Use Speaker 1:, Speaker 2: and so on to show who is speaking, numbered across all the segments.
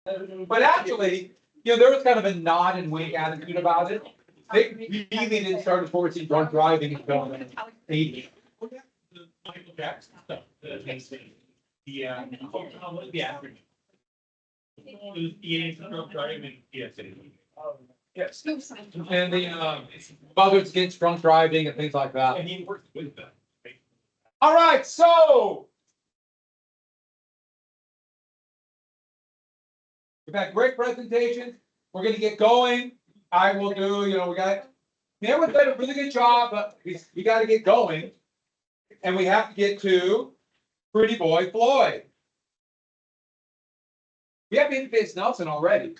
Speaker 1: But actually, there was kind of a nod and wink attitude about it. They really didn't start enforcing drunk driving until the 80s.
Speaker 2: Michael Jackson stuff, the next thing. Yeah. Yeah. The drunk driving, yes.
Speaker 1: Yes. And the mothers against drunk driving and things like that.
Speaker 2: And he worked with them.
Speaker 1: All right, so we've had great presentations. We're gonna get going. I will do, we got, everyone did a really good job, but we gotta get going. And we have to get to Pretty Boy Floyd. We have Babyface Nelson already.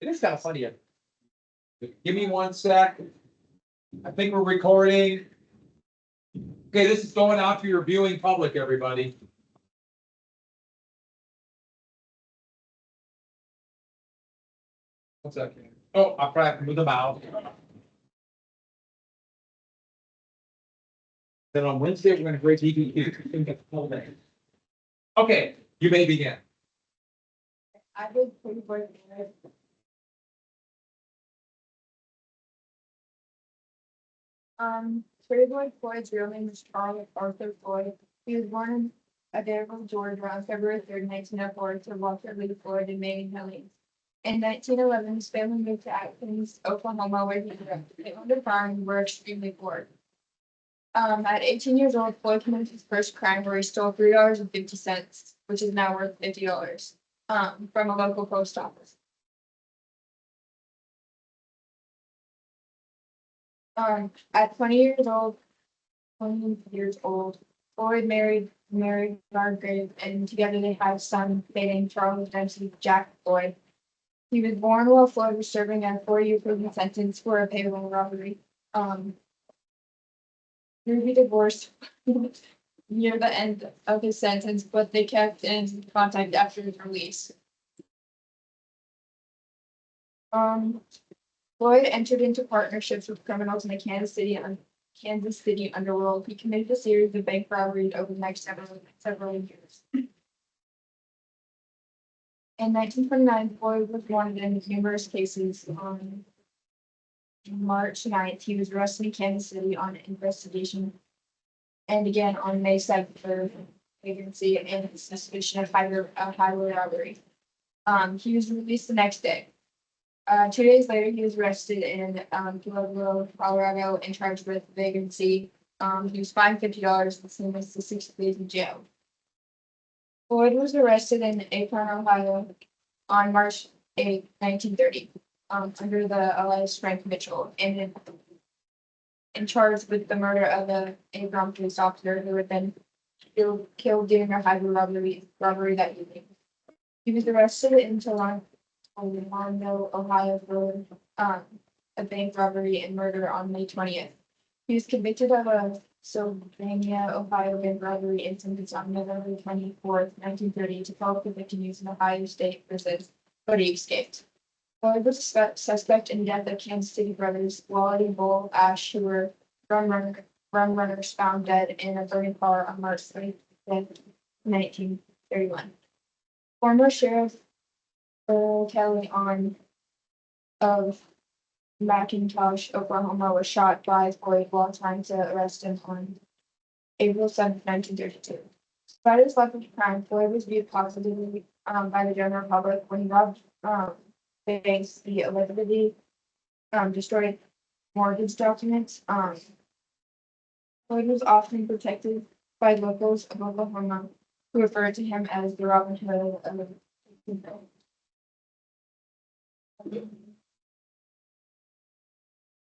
Speaker 1: It is kind of funny. Give me 1 sec. I think we're recording. Okay, this is going out to your viewing public, everybody. One second. Oh, I probably have to move them out. Then on Wednesday, we're going to grade DBQ. Okay, you may begin.
Speaker 3: I did pretty good. Pretty Boy Floyd's real name is Charles Arthur Floyd. He was born in Adderville, Georgia on February 3rd, 1904 to Walter Lee Floyd and Mary Helene. In 1911, his family moved to Athens, Oklahoma, where he grew up. They owned a farm and were extremely poor. At 18 years old, Floyd committed his first crime where he stole $3.50, which is now worth $50, from a local post office. At 20 years old, Floyd married Margaret, and together they had a son named Charles Dempsey Jack Floyd. He was born while Floyd was serving a 4-year prison sentence for a payroll robbery. He would be divorced near the end of his sentence, but they kept in contact after his release. Floyd entered into partnerships with criminals in the Kansas City underworld. He committed a series of bank robberies over the next several years. In 1929, Floyd was wanted in numerous cases. On March 9th, he was arrested in Kansas City on investigation, and again on May 7th for vagrancy and suspicion of highway robbery. He was released the next day. 2 days later, he was arrested in Pueblo, Colorado, and charged with vagrancy. He was fined $50 and sentenced to 60 days in jail. Floyd was arrested in Akron, Ohio, on March 8, 1930, under the alias Frank Mitchell, and charged with the murder of a Akron police officer who had been killed during a highway robbery that evening. He was arrested in Toronto, Ohio, for a bank robbery and murder on May 20th. He was convicted of a Sylvania, Ohio bank robbery and sentenced on November 24th, 1930 to 12 convicted years in Ohio State prison, but he escaped. Floyd was a suspect in the death of Kansas City brothers Wally and Bull Ash, who were run runners found dead in a burning car on March 25th, 1931. Former Sheriff Earl Kelly of McIntosh, Oklahoma, was shot by Floyd while trying to arrest him on April 7, 1932. Despite his life of crime, Floyd was viewed positively by the general public. When he robbed banks, he allegedly destroyed mortgage documents. Floyd was often protected by locals of Oklahoma, who referred to him as the Robin Hood of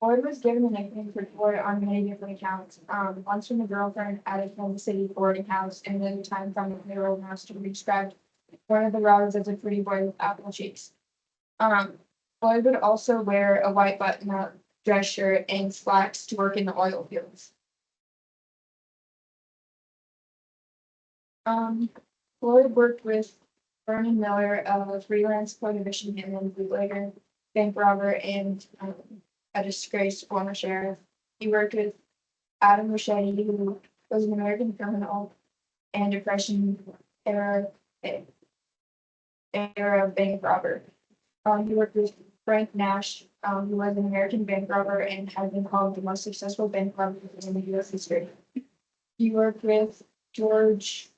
Speaker 3: Floyd was given a nickname for Floyd on many different accounts. Once from a girlfriend at a Kansas City boarding house, and another time from a payroll master who described one of the robbers as a pretty boy with apple cheeks. Floyd would also wear a white button-up dress shirt and slacks to work in the oil fields. Floyd worked with Vernon Miller, a freelance prohibition and bootlegger, bank robber, and a disgraced former sheriff. He worked with Adam Machete, who was an American criminal and Depression era bank robber. He worked with Frank Nash, who was an American bank robber and has been called the most successful bank robber in the U.S. history. He worked with George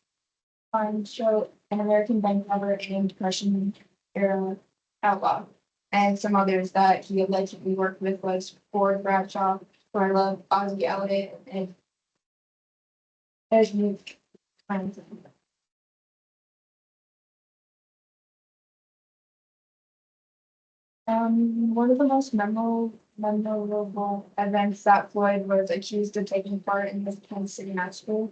Speaker 3: Show, an American bank robber and Depression era outlaw. And some others that he allegedly worked with was Ford Bradshaw, who I love, Ozzie Elliott, and Esmond Clemson. One of the most memorable events that Floyd was accused of taking part in was Kansas City Massacre.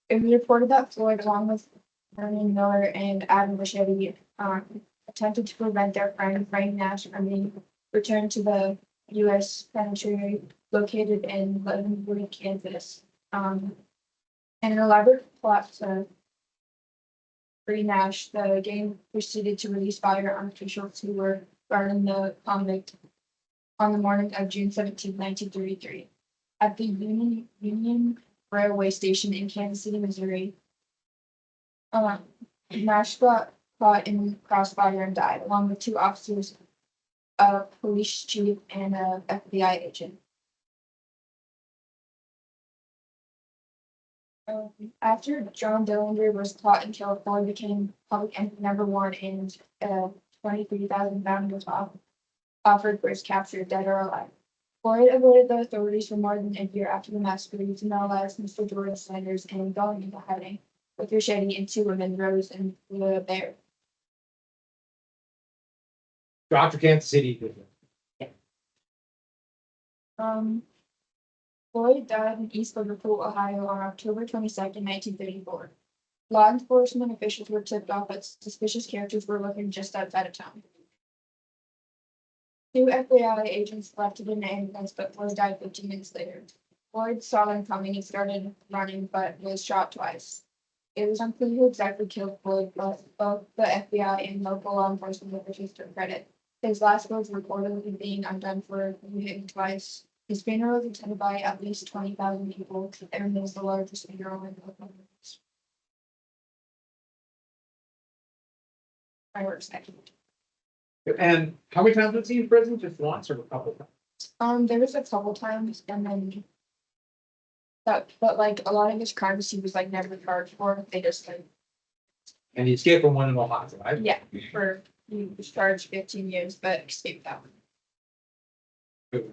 Speaker 3: It was reported that Floyd, along with Vernon Miller and Adam Machete, attempted to prevent their friend Frank Nash from being returned to the U.S. penitentiary located in Leavenworth, Kansas. In an elaborate plot to free Nash, the gang proceeded to release firearm officials who were guarding the convict on the morning of June 17, 1933. At the Union Railway Station in Kansas City, Missouri, Nash got caught in crossfire and died, along with two officers, a police chief, and a FBI agent. After John Dillinger was caught and killed, Floyd became public enemy #1, and 23,000 pound was offered for his capture, dead or alive. Floyd avoided the authorities for more than a year after the massacre, using no less Mr. Jordan Sanders and going into hiding with Machete and two women, Rose and the Bear.
Speaker 1: Dr. Kansas City.
Speaker 3: Floyd died in East Liverpool, Ohio on October 22nd, 1934. Law enforcement officials were tipped off that suspicious characters were lurking just outside of town. Two FBI agents left in an ambulance, but Floyd died 15 minutes later. Floyd saw them coming and started running, but was shot twice. It was unclear who exactly killed Floyd, but both the FBI and local law enforcement officials took credit. His last words reportedly being, "I'm done for, you hit me twice." His funeral was attended by at least 20,000 people, and was the largest funeral in the country. Fireworks accident.
Speaker 1: And how many times was he in prison? Just once or a couple times?
Speaker 3: There was a couple times, and then but like a lot of his crimes he was like never charged for. They just like
Speaker 1: And he escaped from one in Ohio, right?
Speaker 3: he was charged 15 years, but escaped that one.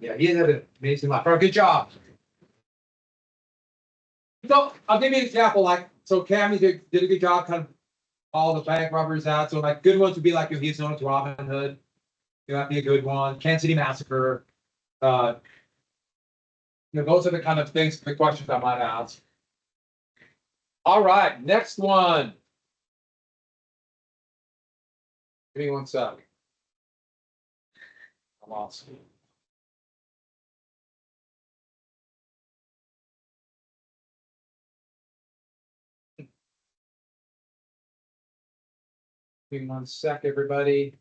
Speaker 1: Yeah, he had an amazing life. Good job. So I'll give you an example. Like, so Cammy did a good job, kind of all the bank robbers out. So like good ones would be like if he's known as Robin Hood. That'd be a good one. Kansas City Massacre. Those are the kind of things, the questions I might ask. All right, next one. Give me 1 sec. I'm lost. Give me 1 sec, everybody.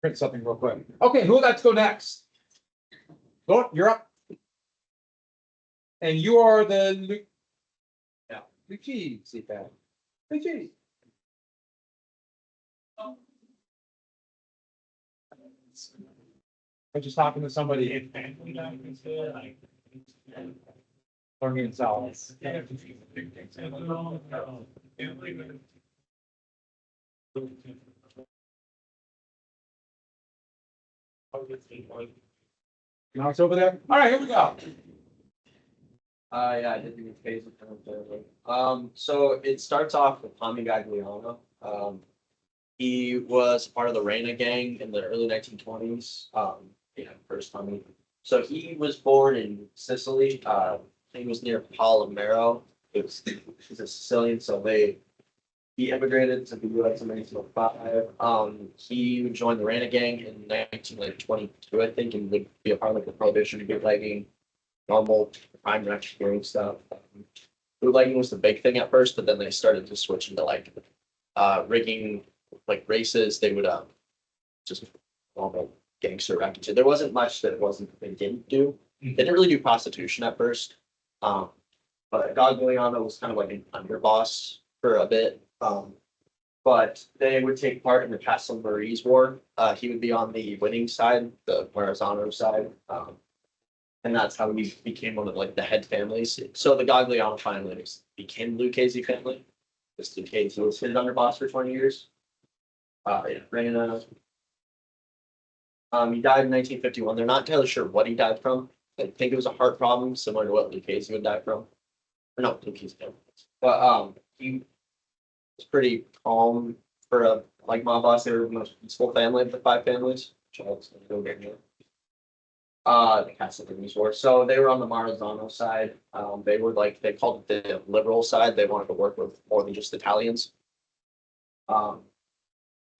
Speaker 1: Print something real quick. Okay, who would like to go next? Go, you're up. And you are the Luigi, see that. Luigi. I'm just talking to somebody. Learning in South. Knox over there. All right, here we go.
Speaker 4: Yeah, I did do phase of so it starts off with Tommy Gagliano. He was part of the Reina gang in the early 1920s. Yeah, first Tommy. So he was born in Sicily. He was near Palomero. He's a Sicilian, so He immigrated to the US in 1905. He joined the Rana gang in 1922, I think, and would be a part of like the prohibition, bootlegging, normal crime racketeering stuff. Bootlegging was the big thing at first, but then they started to switch into like rigging like races. They would just normal gangster racketeering. There wasn't much that wasn't they didn't do. They didn't really do prostitution at first. But Gagliano was kind of like an underboss for a bit. But they would take part in the Castle Marie's War. He would be on the winning side, the Maranzano side. And that's how he became one of like the head families. So the Gagliano family became the Lucchese family. This Lucchese was his underboss for 20 years. Yeah, Reina. He died in 1951. They're not entirely sure what he died from. I think it was a heart problem, similar to what Lucchese would die from. Or no, Lucchese did. But he was pretty calm for a like mob boss. They were the most peaceful family of the five families. Which I was gonna go get here. The Castle War. So they were on the Maranzano side. They were like they called it the liberal side. They wanted to work with more than just Italians.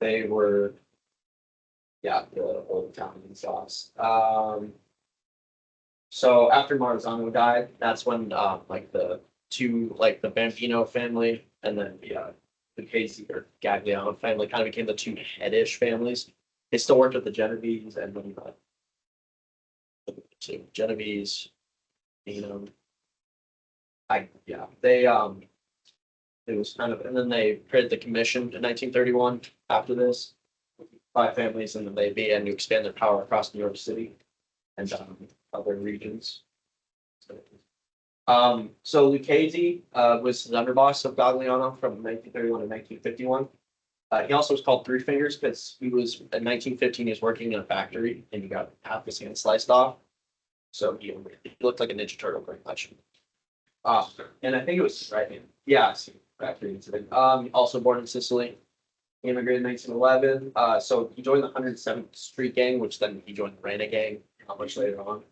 Speaker 4: They were, yeah, the old Italian sauce. So after Maranzano died, that's when like the two like the Bambino family and then the Casey or Gagliano family kind of became the two headish families. They still worked with the Genovese and then to Genovese, you know, they it was kind of and then they created the commission in 1931 after this, five families, and then they began to expand their power across New York City and other regions. So Lucchese was the underboss of Gagliano from 1931 to 1951. He also was called Three Fingers because he was in 1915 he was working in a factory and he got half his hand sliced off. So he looked like a Ninja Turtle pretty much. And I think it was right. Yeah, factory incident. Also born in Sicily. He immigrated in 1911. So he joined the 107th Street Gang, which then he joined the Rana Gang not much later on.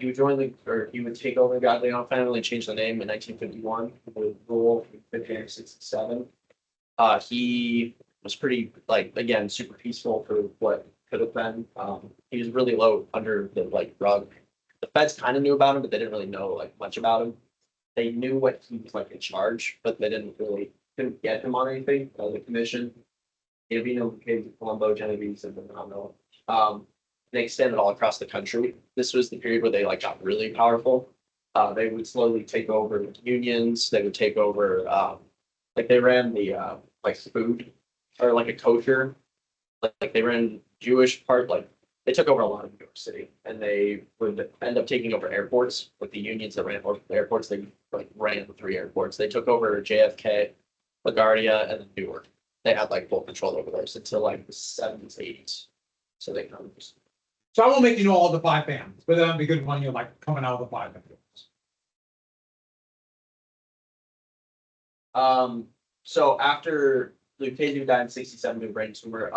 Speaker 4: He would join he would take over the Gagliano family and change the name in 1951. He would rule from 1967. He was pretty like again super peaceful for what could have been. He was really low under the like rug. The feds kind of knew about him, but they didn't really know like much about him. They knew what he was like in charge, but they couldn't get him on anything. The commission, Gambino, Colombo, Genovese, and Milano. They extended all across the country. This was the period where they like got really powerful. They would slowly take over unions. They would take over like they ran the like food or like a kosher. Like they ran Jewish part. Like they took over a lot of New York City, and they would end up taking over airports. With the unions that ran airports, they like ran 3 airports. They took over JFK, LaGuardia, and then Newark. They had like full control over those until like the 70s, 80s. So they kind of just.
Speaker 1: So I won't make you know all the five families, but that'd be a good one. You're like coming out of the five families.
Speaker 4: So after Lucchese died in 67 due to brain tumor,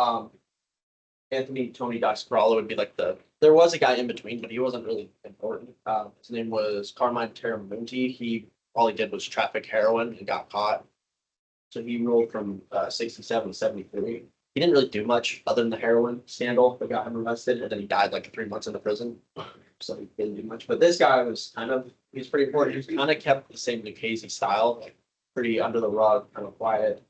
Speaker 4: Tony Doxcarolo would be like there was a guy in between, but he wasn't really important. His name was Carmine Terramonti. All he did was traffic heroin and got caught. So he ruled from 67 to 73. He didn't really do much other than the heroin scandal that got him arrested, and then he died like 3 months into prison. So he didn't do much. But this guy was he's pretty important. He kind of kept the same Lucchese style, like pretty under the rug, kind of quiet.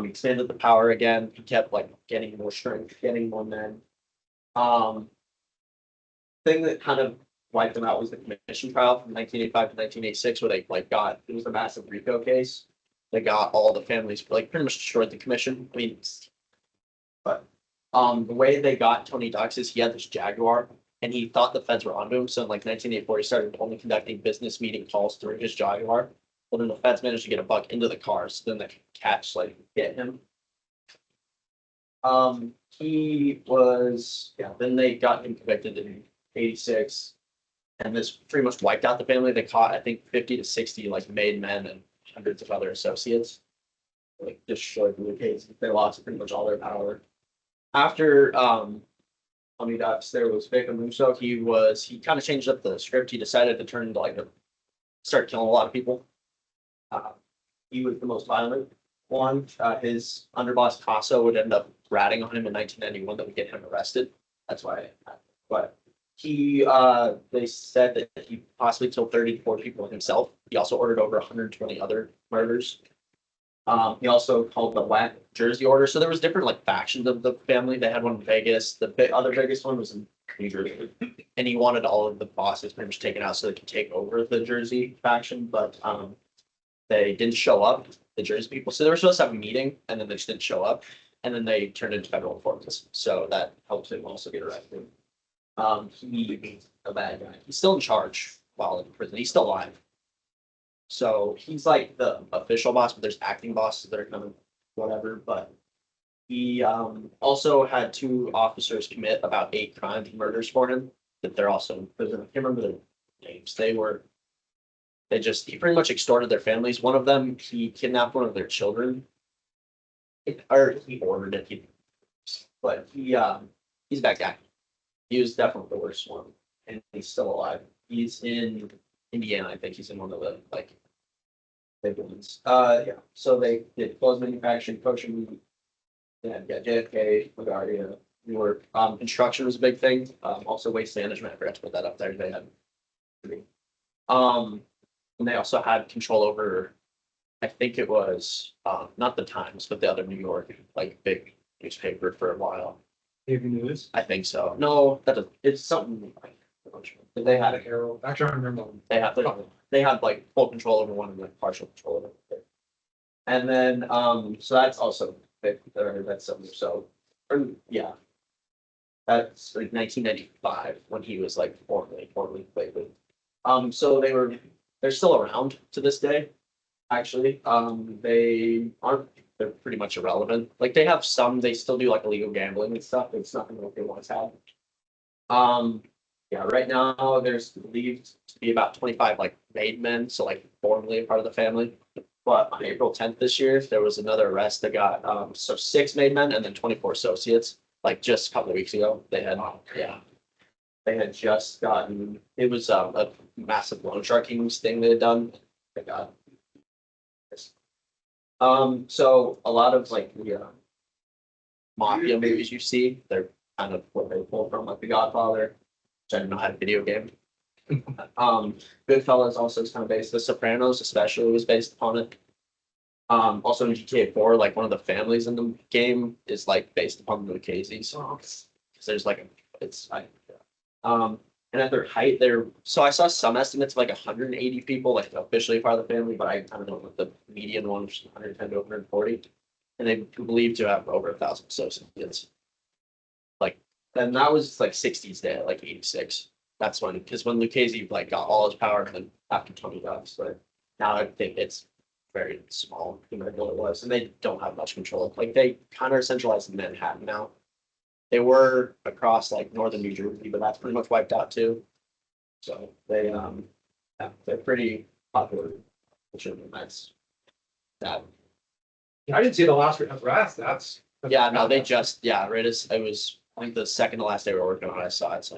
Speaker 4: He expanded the power again. He kept like getting more strength, getting more men. Thing that kind of wiped them out was the commission trial from 1985 to 1986, where they like it was a massive RICO case. They got all the families like pretty much destroyed the commission. I mean, but the way they got Tony Ducks is he had this Jaguar and he thought the feds were onto him. So in like 1984, he started only conducting business meeting calls through his Jaguar. Well, then the feds managed to get a buck into the car, so then they could catch get him. He was then they got him convicted in 86, and this pretty much wiped out the family. They caught I think 50 to 60 like made men and hundreds of other associates. Like destroyed the case. They lost pretty much all their power. After Tony Ducks, there was Vic Musso. He kind of changed up the script. He decided to turn into start killing a lot of people. He was the most violent one. His underboss Casso would end up ratting on him in 1991 that would get him arrested. That's why. But they said that he possibly killed 30 to 40 people himself. He also ordered over 120 other murders. He also called the Black Jersey Order. So there was different like factions of the family. They had one in Vegas. The other biggest one was in New Jersey, and he wanted all of the bosses pretty much taken out so they could take over the Jersey faction. But they didn't show up, the Jersey people. So they were supposed to have a meeting, and then they just didn't show up, and then they turned into federal informants. So that helped him also get arrested. He's a bad guy. He's still in charge while in prison. He's still alive. So he's like the official boss, but there's acting bosses that are kind of whatever. But he also had two officers commit about 8 crimes and murders for him that they're also in prison. I can't remember their names. He pretty much extorted their families. One of them, he kidnapped one of their children. Or he ordered it. But he's a bad guy. He was definitely the worst one. And he's still alive. He's in Indiana, I think he's in one of the like big ones. Yeah. So they did clothes manufacturing, coaching, yeah, JFK, LaGuardia, Newark. Construction was a big thing. Also waste management. I forgot to put that up there. They had three. And they also had control over, I think it was not the Times, but the other New York like big newspaper for a while.
Speaker 1: Evening News.
Speaker 4: I think so. No, it's something like they had
Speaker 1: a Herald. Actually, I remember.
Speaker 4: they had like full control over one and like partial control over it. And then so that's also big, that's something so or, yeah. That's like 1995 when he was like formally played with. So they're still around to this day. Actually, they're pretty much irrelevant. Like they still do like illegal gambling and stuff. It's nothing like they once had. Yeah, right now there's believed to be about 25 like made men, so like formally a part of the family. But on April 10th this year, there was another arrest that got so 6 made men and then 24 associates. Like just a couple of weeks ago, they had just gotten it was a massive loan sharking thing they had done. They got this. So a lot of like the mafia movies you see, they're kind of what they pull from, like The Godfather, which I didn't know had a video game. Goodfellas also is kind of based. The Sopranos especially was based upon it. Also in GTA 4, like one of the families in the game is like based upon the Lucchese's. Because there's like and at their height, so I saw some estimates of like 180 people, like officially part of the family, but I don't know what the median one was 110 to 140. And they believe to have over 1,000 associates. Like, and that was like 60s day, like 86. That's because when Lucchese like got all his power, and then after Tony left, but now I think it's very small compared to what it was, and they don't have much control. Like they kind of are centralized in Manhattan now. They were across like northern New Jersey, but that's pretty much wiped out too. So they're pretty popular. That's that.
Speaker 1: I didn't see the last arrest. That's.
Speaker 4: Yeah, no, they just right as it was. I think the second to last day we were working on it, I saw it. So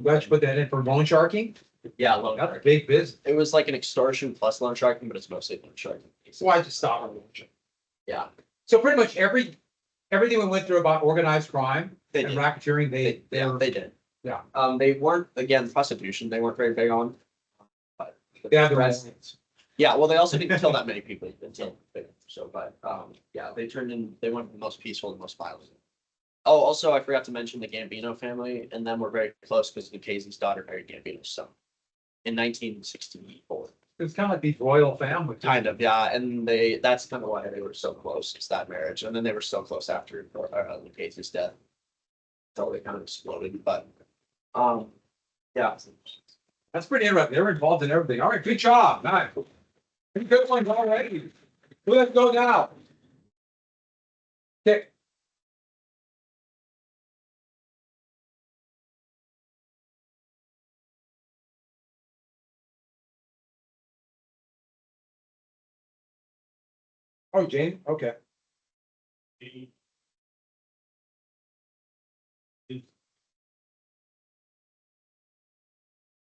Speaker 1: Glad you put that in for loan sharking.
Speaker 4: yeah, loan
Speaker 1: That's a
Speaker 4: sharking.
Speaker 1: big business.
Speaker 4: It was like an extortion plus loan sharking, but it's mostly loan sharking.
Speaker 1: Why just stop on loan sharking?
Speaker 4: Yeah,
Speaker 1: So pretty much everything we went through about organized crime
Speaker 4: they
Speaker 1: and
Speaker 4: did.
Speaker 1: racketeering, they
Speaker 4: They did.
Speaker 1: Yeah.
Speaker 4: They weren't again prostitution. They weren't very big on. But
Speaker 1: had the
Speaker 4: rest-
Speaker 1: rest.
Speaker 4: Yeah, well, they also didn't kill that many people until so, but yeah, they went from the most peaceful to the most violent. Oh, also, I forgot to mention the Gambino family, and then we're very close because Lucchese's daughter married Gambino's son in 1964.
Speaker 1: It's kind of like these royal families.
Speaker 4: Kind of, yeah, and that's kind of why they were so close. It's that marriage, and then they were so close after Lucchese's death. So they kind of exploded, but yeah.
Speaker 1: That's pretty interesting. They're involved in everything. All right, good job. Nice. Pretty good ones already. Let's go now. Okay. Oh, Jane, okay.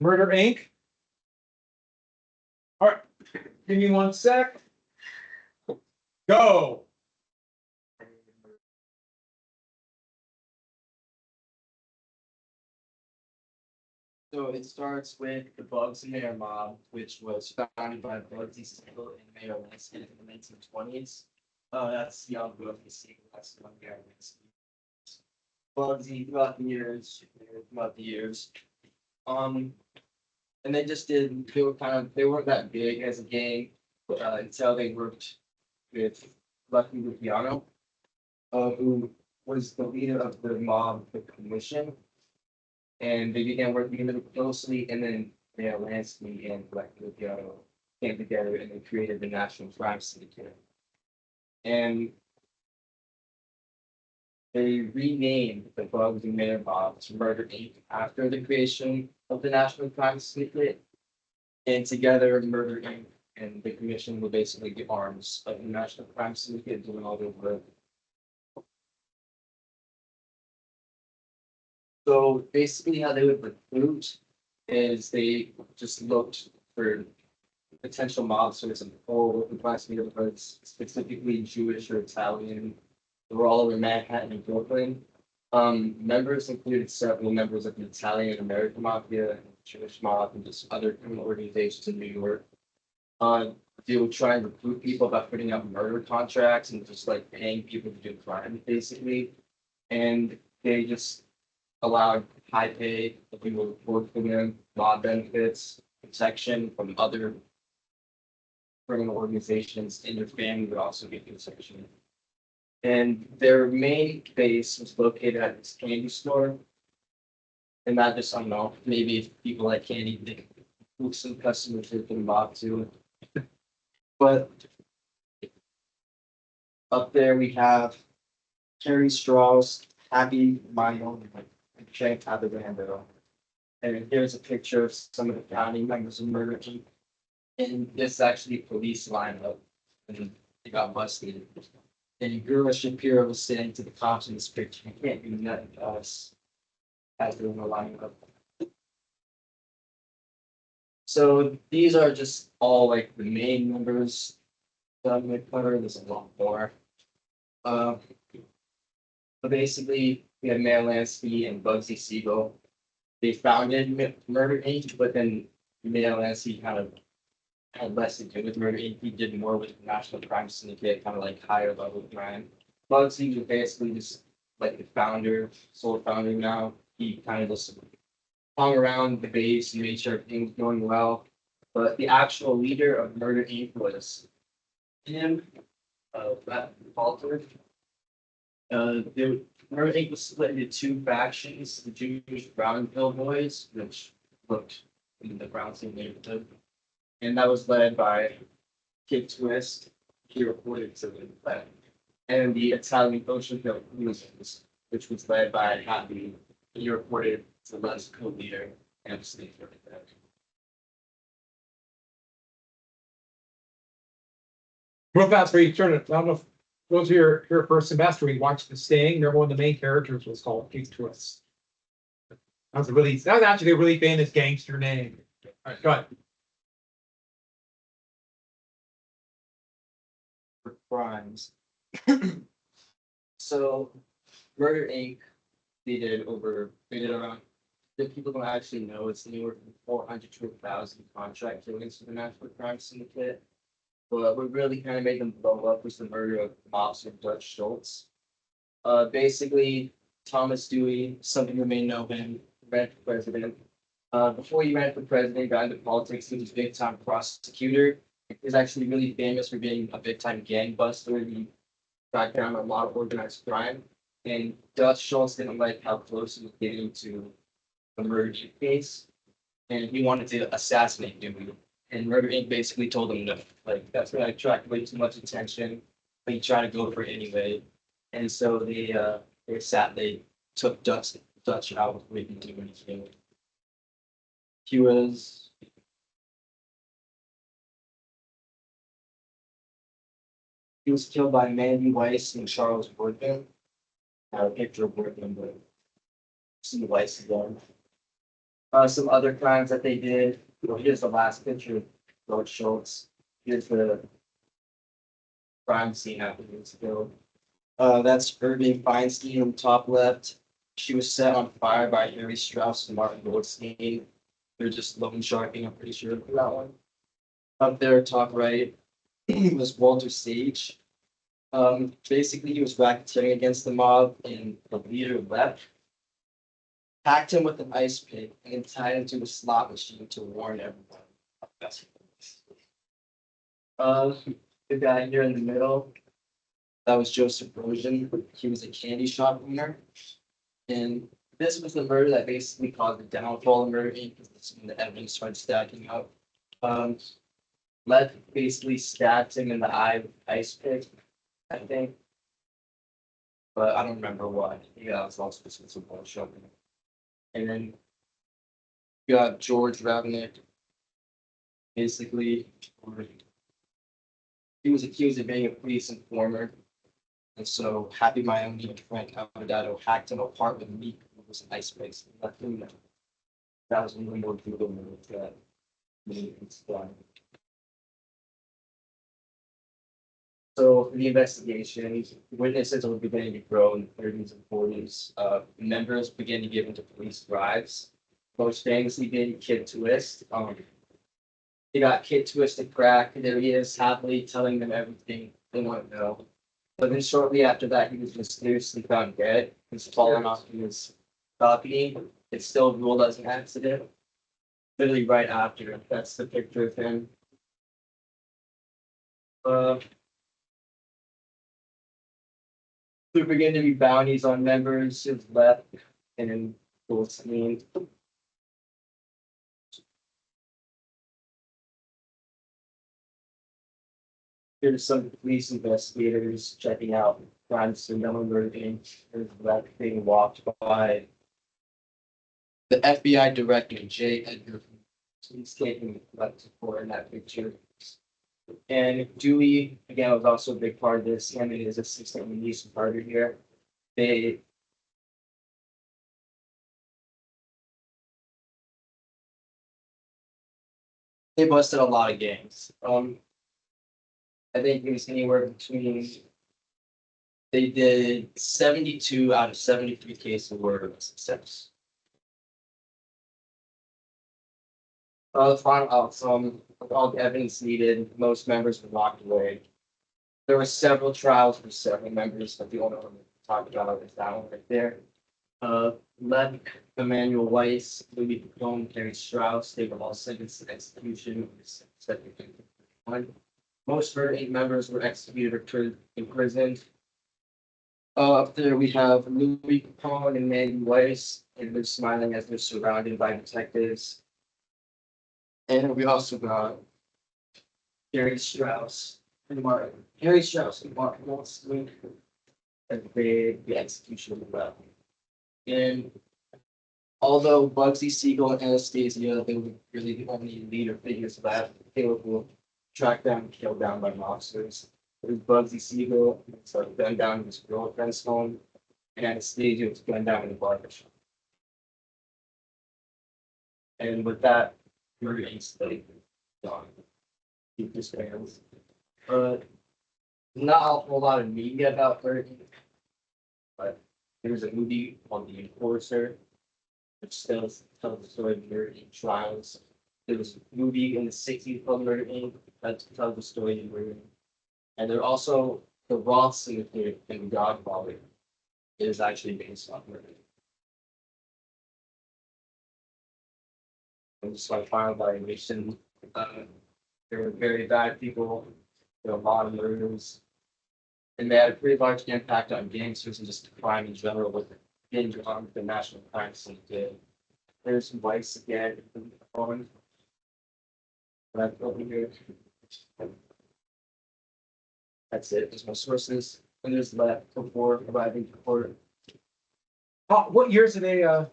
Speaker 1: Murder Inc. All right. Give me 1 sec. Go.
Speaker 4: So it starts with the Bugs and Mayor mob, which was founded by Bugsy Siegel and Mayor Lansky in the 1920s. That's young Bugsy Siegel, that's young Mayor Lansky. Bugsy throughout the years. And they just did, they weren't that big as a gang, until they worked with Lucky Luciano, who was the leader of the mob, the commission. And they began working a little closely, and then Mayor Lansky and Lucky Luciano came together and they created the National Crime Syndicate. And they renamed the Bugs and Mayor Mob to Murder Inc. after the creation of the National Crime Syndicate. And together, Murder Inc. and the Commission were basically the arms of the National Crime Syndicate doing all their work. So basically, how they would recruit is they just looked for potential mobsters in all working class neighborhoods, specifically Jewish or Italian. They were all over Manhattan and Brooklyn. Members included several members of the Italian American Mafia, and Jewish mob, and just other criminal organizations in New York. They would try and recruit people by putting out murder contracts and just like paying people to do crime, basically. And they just allowed high pay if you would work for them, law benefits, protection from other criminal organizations, and your family would also get protection. And their main base was located at this candy store. And that just, I don't know, maybe if people like candy, they could hook some customers they can mob to. But up there we have Terry Strauss, Happy Mile, and Shank Abrahando. And here's a picture of some of the founding members of Murder Inc. And this is actually police lineup, and they got busted. And Gura Shapiro was saying to the cops in this picture, "You can't do nothing to us," as they're in the lineup. So these are just all like the main members that I'm gonna cover. There's a lot more. But basically, we have Mayor Lansky and Bugsy Siegel. They founded Murder Inc., but then Mayor Lansky kind of had less to do with Murder Inc. He did more with the National Crime Syndicate, kind of like higher level crime. Bugsy was basically just like the founder, sole founder now. He kind of just hung around the base and made sure everything was going well. But the actual leader of Murder Inc. was him, Walter. Murder Inc. was split into two factions: the Jewish Brownville Boys, which looked in the Brownsville neighborhood, and that was led by Kid Twist. He reported to the plan, and the Italian Ocean Hill Cruisers, which was led by Happy. He reported to Les co-leader and state for that.
Speaker 1: Real fast for you, turn it. I don't know if those are your first semester, we watched The Sting. Remember one of the main characters was called Kid Twist. That was actually a really famous gangster name. All right, go ahead.
Speaker 4: For crimes. So, Murder Inc. They did around, that people don't actually know, it's anywhere from 400 to 1,000 contract killings for the National Crime Syndicate. But what really kind of made them blow up was the murder of Officer Dutch Schultz. Basically, Thomas Dewey, some people may know him, ran for president. Before he ran for president, got into politics, he was a big time prosecutor. He was actually really famous for being a big time gang buster. He got down on a lot of organized crime. And Dutch Schultz didn't like how close he was getting to the murder case. And he wanted to assassinate Dewey. And Murder Inc. basically told him no. Like, that's gonna attract way too much attention. But he tried to go for it anyway. And so they took Dutch out with making too many things. He was killed by Mandy Weiss and Charles Woodman. I have a picture of Woodman, but see Weiss again. Some other crimes that they did. Well, here's the last picture of George Schultz. Here's the crime scene happened years ago. That's Irving Feinstein on the top left. She was set on fire by Harry Strauss and Martin Goldstein. They're just loan sharking, I'm pretty sure, for that one. Up there, top right, was Walter Sage. Basically, he was racketeering against the mob, and the leader left, hacked him with an ice pick, and then tied him to a slot machine to warn everyone. The guy here in the middle, that was Joseph Rosen. He was a candy shop owner. And this was the murder that basically caused the downfall of murder Inc. because this is when the evidence started stacking up. Lev basically stabbed him in the eye with an ice pick, I think. But I don't remember what. Yeah, it was also some bullshit. And then you got George Ravnick. Basically, he was accused of being a police informer. And so Happy Miami and Frank Avedado hacked him apart with meat. It was an ice pick. That was one of the more brutal moves that it's done. So for the investigation, witnesses were beginning to grow in the 30s and 40s. Members began to give into police bribes. Most famously being Kid Twist. They got Kid Twist to crack. There he is, happily telling them everything they want to know. But then shortly after that, he was mysteriously found dead. He was falling off his balcony. It's still ruled as an accident. Literally right after. That's the picture of him. There began to be bounties on members who left and then Goldstein. Here's some police investigators checking out crimes scene number Inc. There's that being walked by the FBI director, J. Edgar. He's taking left support in that picture. And Dewey, again, was also a big part of this. Him and his assistant, Denise Carter here. They busted a lot of gangs. I think it was anywhere between. They did 72 out of 73 cases were a success. The final outcome, with all the evidence needed, most members were locked away. There were several trials for several members, but the only one we talked about is that one right there. Lev, Emmanuel Weiss, Louis Pacone, Terry Strauss, they were all sentenced to execution. Most 38 members were executed or imprisoned. Up there we have Louis Pacone and Emmanuel Weiss, and they're smiling as they're surrounded by detectives. And we also got Harry Strauss and Martin. Harry Strauss and Martin Goldstein as the execution of the And although Bugsy Siegel and Anastasia, they were really the only leader figures left, they were tracked down and killed down by mobsters. It was Bugsy Siegel, so gunned down in his girlfriend's home, and Anastasia was gunned down in the barbershop. And with that, we're instantly gone. Keep this fans. Not a whole lot of media about her, but there's a movie called The Enforcer, which tells the story of Murder Inc. trials. There was a movie in the 60s called Murder Inc. that tells the story of Murder Inc. And there also the Roth Syndicate in Godfather is actually based on Murder Inc. And just my final evaluation, they were very bad people. There were a lot of murders. And they had a pretty large impact on gangsters and just crime in general with being on with the national crime syndicate. There's Weiss again. Right over here. That's it. There's my sources. And there's left before arriving to court.
Speaker 1: What years did they, years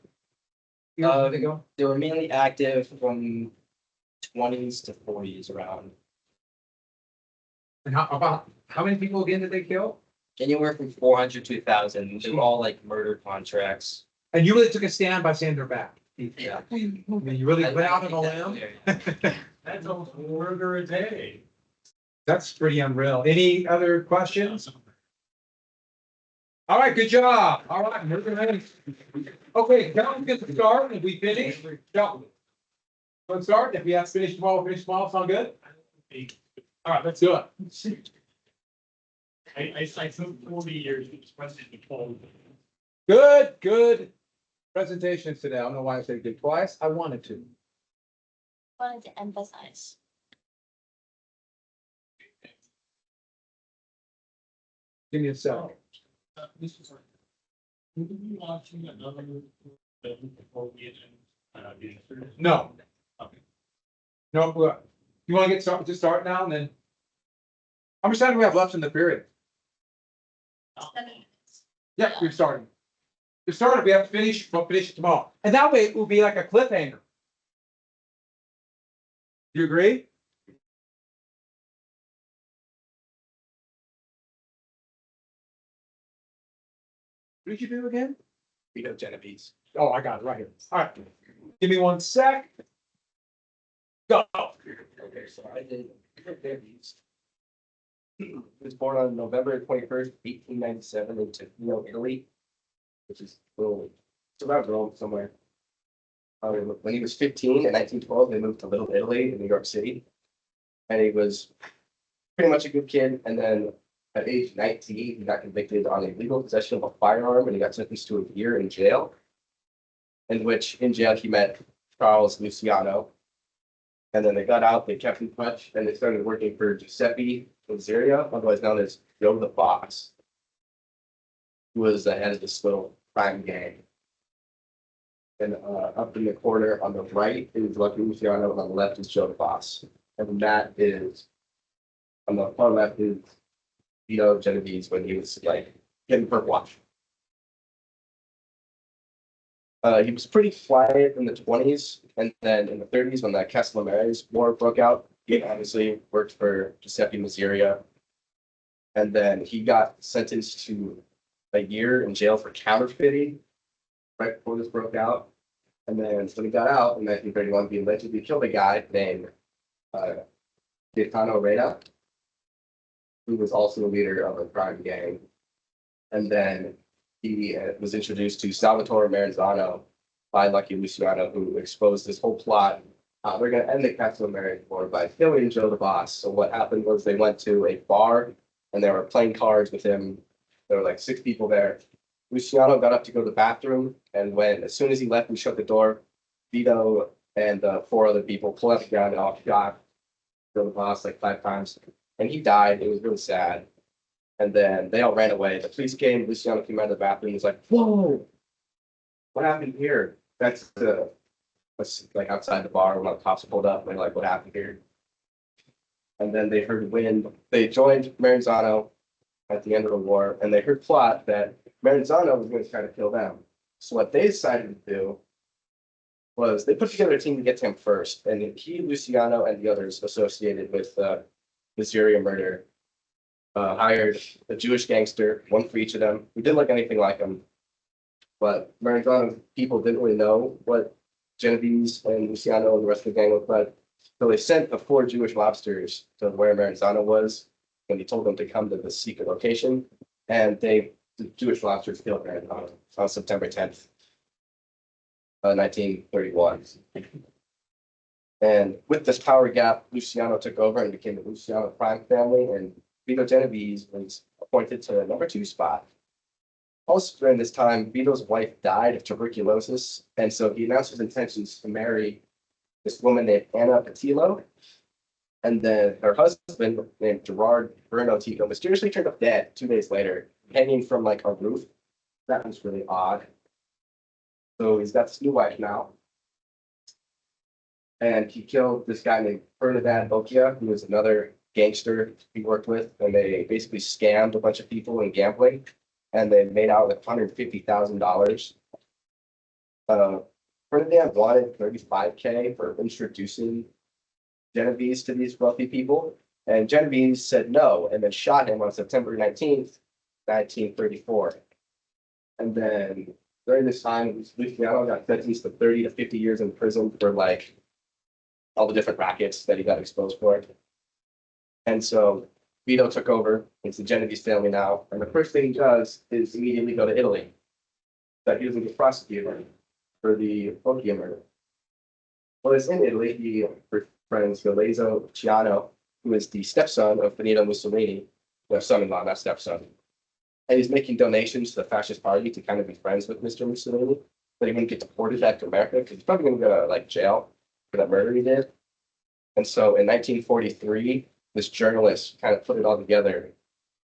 Speaker 1: did they go?
Speaker 4: They were mainly active from 20s to 40s around.
Speaker 1: And how many people again did they kill?
Speaker 4: Anywhere from 400 to 1,000. They were all like murder contracts.
Speaker 1: And you really took a stand by saying they're bad.
Speaker 4: Yeah.
Speaker 1: I mean, you really went out on a limb.
Speaker 2: That's almost a murder a day.
Speaker 1: That's pretty unreal. Any other questions? All right, good job. All right, moving on. Okay, now we get to start. If we finish, go. Let's start. If we have to finish tomorrow, sound good? All right, let's do it.
Speaker 2: I took 40 years, it was president before.
Speaker 1: Good presentations today. I don't know why I said good twice. I wanted to.
Speaker 5: Wanted to emphasize.
Speaker 1: Give me a sec.
Speaker 2: This is. Will we be watching another film before we end, Gangster?
Speaker 1: No.
Speaker 2: Okay.
Speaker 1: No, look, you wanna get started, just start now and then? How much time do we have left in the period? Yeah, we're starting. We're starting, we have to finish, we'll finish it tomorrow. And that way it will be like a cliffhanger. You agree? What did you do again?
Speaker 4: Vito Genovese.
Speaker 1: Oh, I got it right here. All right. Give me 1 sec. Go.
Speaker 4: Okay, so I did Genovese. He was born on November 21st, 1897 in Tofino, Italy, which is little, it's around Rome somewhere. When he was 15 in 1912, they moved to Little Italy in New York City. And he was pretty much a good kid. And then at age 19, he got convicted on illegal possession of a firearm and he got sentenced to a year in jail. In which, in jail, he met Charles Luciano. And then they got out, they kept in touch, and they started working for Giuseppe Mazzeria, otherwise known as Joe the Boss, who was the head of this little crime gang. And up in the corner on the right is Lucky Luciano, and on the left is Joe the Boss. And that is, on the far left is Vito Genovese when he was like getting for watch. He was pretty quiet in the 20s, and then in the 30s, when the Castellameres War broke out, he obviously worked for Giuseppe Mazzeria. And then he got sentenced to a year in jail for counterfeiting right before this broke out. And then when he got out in 1931, he allegedly killed a guy named Gaetano Reda, who was also the leader of a crime gang. And then he was introduced to Salvatore Maranzano by Lucky Luciano, who exposed this whole plot. They're going to end the Castellamare War by killing Joe the Boss. So what happened was they went to a bar and they were playing cards with him. There were like 6 people there. Luciano got up to go to the bathroom, and as soon as he left and shut the door, Vito and 4 other people pulled out the gun and all shot Joe the Boss like 5 times, and he died. It was really sad. And then they all ran away. The police came. Luciano came out of the bathroom. He was like, "Whoa, what happened here?" That's like outside the bar when the cops pulled up. They're like, "What happened here?" And then they heard wind. They joined Maranzano at the end of the war, and they heard plot that Maranzano was going to try to kill them. So what they decided to do was they put together a team to get to him first, and he, Luciano, and the others associated with the Syria murder hired a Jewish gangster, one for each of them, who didn't look anything like him. But Maranzano's people didn't really know what Genovese and Luciano and the rest of the gang looked like. So they sent the 4 Jewish lobsters to where Maranzano was, and he told them to come to the secret location. And the Jewish lobsters killed Maranzano on September 10th, 1931. And with this power gap, Luciano took over and became the Luciano crime family, and Vito Genovese was appointed to the number 2 spot. Also during this time, Vito's wife died of tuberculosis, and so he announced his intentions to marry this woman named Anna Patillo. And then her husband, named Gerard Bruno Tico, mysteriously turned up dead 2 days later, hanging from like a roof. That was really odd. So he's got this new wife now. And he killed this guy named Ferdinand Bocchia, who was another gangster he worked with, and they basically scammed a bunch of people in gambling, and they made out with $150,000. Ferdinand wanted $35K for introducing Genovese to these wealthy people, and Genovese said no, and then shot him on September 19th, 1934. And then during this time, Luciano got sentenced to 30 to 50 years in prison for like all the different rackets that he got exposed for. And so Vito took over. It's the Genovese family now. And the first thing he does is immediately go to Italy. That he doesn't get prosecuted for the Foggia murder. Well, it's in Italy. He befriends Galeazzo Ciano, who is the stepson of Benito Mussolini, their son-in-law, not stepson. And he's making donations to the fascist party to kind of be friends with Mr. Mussolini, but he wouldn't get deported back to America because he's probably going to go to like jail for that murder he did. And so in 1943, this journalist kind of put it all together.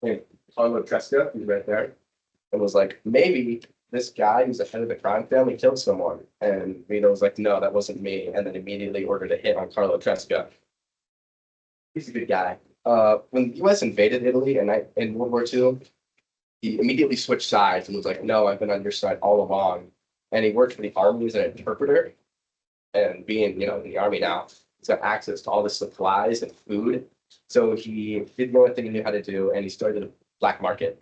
Speaker 4: Carlo Tresca, who's right there, and was like, maybe this guy who's the head of the crime family killed someone. And Vito was like, no, that wasn't me. And then immediately ordered a hit on Carlo Tresca. He's a good guy. When the U.S. invaded Italy in World War II, he immediately switched sides and was like, no, I've been on your side all along. And he worked for the army as an interpreter. And being, in the army now, he's got access to all the supplies and food. So he did the only thing he knew how to do, and he started a black market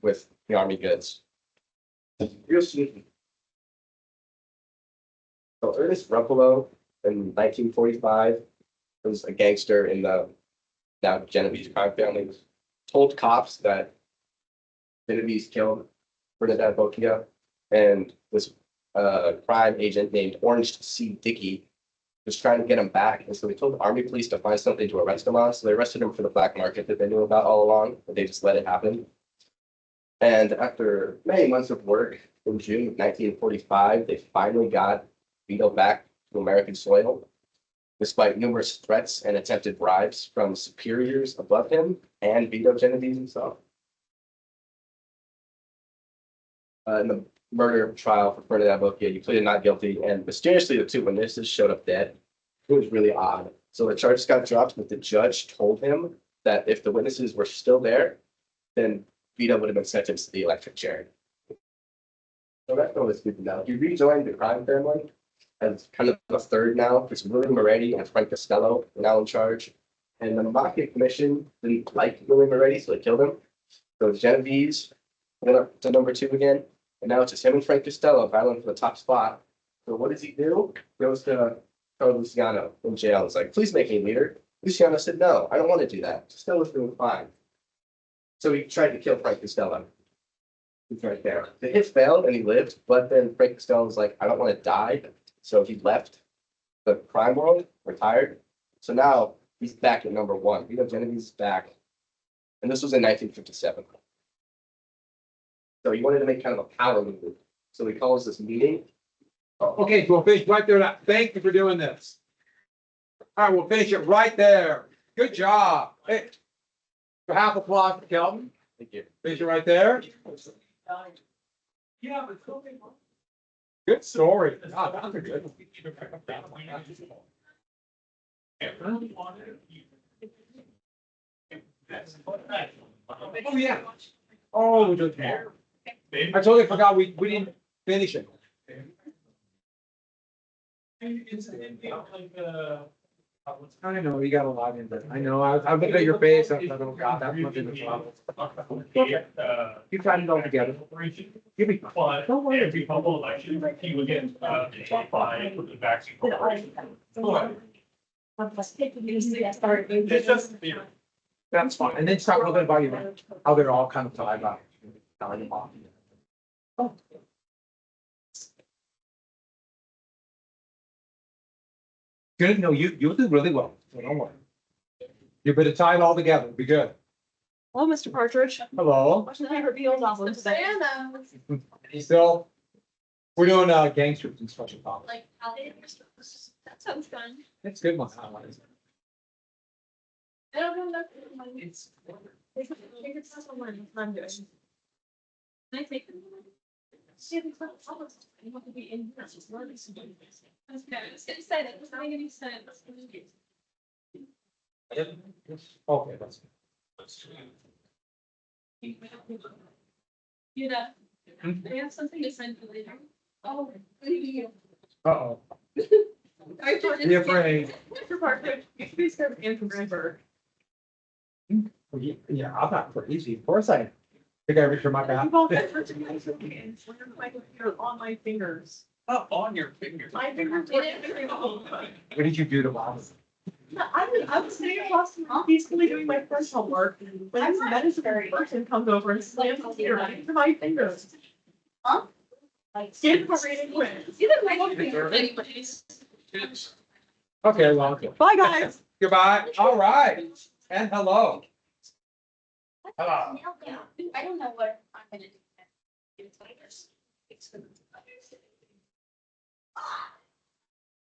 Speaker 4: with the army goods. Real sneaky. So Ernest Rumpolo in 1945 was a gangster in the now Genovese crime family. Told cops that Genovese killed Bernadette Bocchia, and this crime agent named Orange C. Dickey was trying to get him back. And so they told the army police to find something to arrest him on. So they arrested him for the black market that they knew about all along, but they just let it happen. And after many months of work, in June of 1945, they finally got Vito back to American soil, despite numerous threats and attempted bribes from superiors above him and Vito Genovese himself. In the murder trial for Bernadette Bocchia, he pleaded not guilty, and mysteriously the two witnesses showed up dead. It was really odd. So the charges got dropped, but the judge told him that if the witnesses were still there, then Vito would have been sentenced to the electric chair. So that's always good to know. He rejoined the crime family as kind of a third now. It's Willie Moretti and Frank Costello are now in charge. And the Mafia Commission didn't like Willie Moretti, so they killed him. So Genovese went up to number 2 again. And now it's just him and Frank Costello battling for the top spot. So what does he do? Goes to Carlo Luciano in jail. It's like, please make me leader. Luciano said, no, I don't want to do that. Costello's doing fine. So he tried to kill Frank Costello. He's right there. The hit failed and he lived, but then Frank Costello was like, I don't want to die. So he left the crime world, retired. So now he's back at number 1. Vito Genovese is back. And this was in 1957. So he wanted to make kind of a power move. So he calls this meeting.
Speaker 1: Okay, we'll finish right there. Now. Thank you for doing this. All right, we'll finish it right there. Good job. Hey, for half applause for Kelvin.
Speaker 4: Thank you.
Speaker 1: Finish it right there.
Speaker 2: Yeah, but so many.
Speaker 1: Good story. Ah, that's a good. Oh, yeah. Oh, we did more. I totally forgot we didn't finish it. I know, you got a lot in there. I know, I looked at your face, I thought, oh God, that's much in the trouble. You tried it all together. Give me.
Speaker 2: But
Speaker 1: Don't worry.
Speaker 2: every couple elections, he would get by with the vaccine corporation. It's just,
Speaker 1: That's fine. And then talk a little bit about you, how they're all kind of tied up. Good, no, you'll do really well, so don't worry. You better tie it all together, be good.
Speaker 6: Hello, Mr. Partridge.
Speaker 1: Hello,
Speaker 6: Watching the favorite Beatles album today.
Speaker 1: still, we're doing gangsters and special topics.
Speaker 5: Like, how that sounds fun.
Speaker 1: It's good one. I like it.
Speaker 5: I don't know. It's. It's not one I'm doing. Can I take them? See, the club, I want to be in. That's just learning some new things. That's good. I was gonna say that doesn't make any sense.
Speaker 1: Okay, that's good.
Speaker 5: You know, I have something to send you later. Oh.
Speaker 1: Uh-oh,
Speaker 6: I
Speaker 1: be afraid.
Speaker 6: Mr. Partridge, you should be scared of Anne from Greenberg.
Speaker 1: Yeah, I'm not crazy, of course I think I reached for my back.
Speaker 6: You've all been touching my hands, my computer on my fingers.
Speaker 2: Not on your fingers.
Speaker 6: My fingers were very long.
Speaker 1: What did you do to mom?
Speaker 6: I was sitting across from him peacefully doing my first homework, when this medicine person comes over and slams his ear right into my fingers.
Speaker 5: Huh?
Speaker 6: Skin for reading quiz.
Speaker 5: You didn't like anyways.
Speaker 1: Okay, well,
Speaker 6: Bye, guys.
Speaker 1: goodbye, all right, and hello. Hello.
Speaker 5: I don't know what I'm gonna do. It's like there's- it's gonna-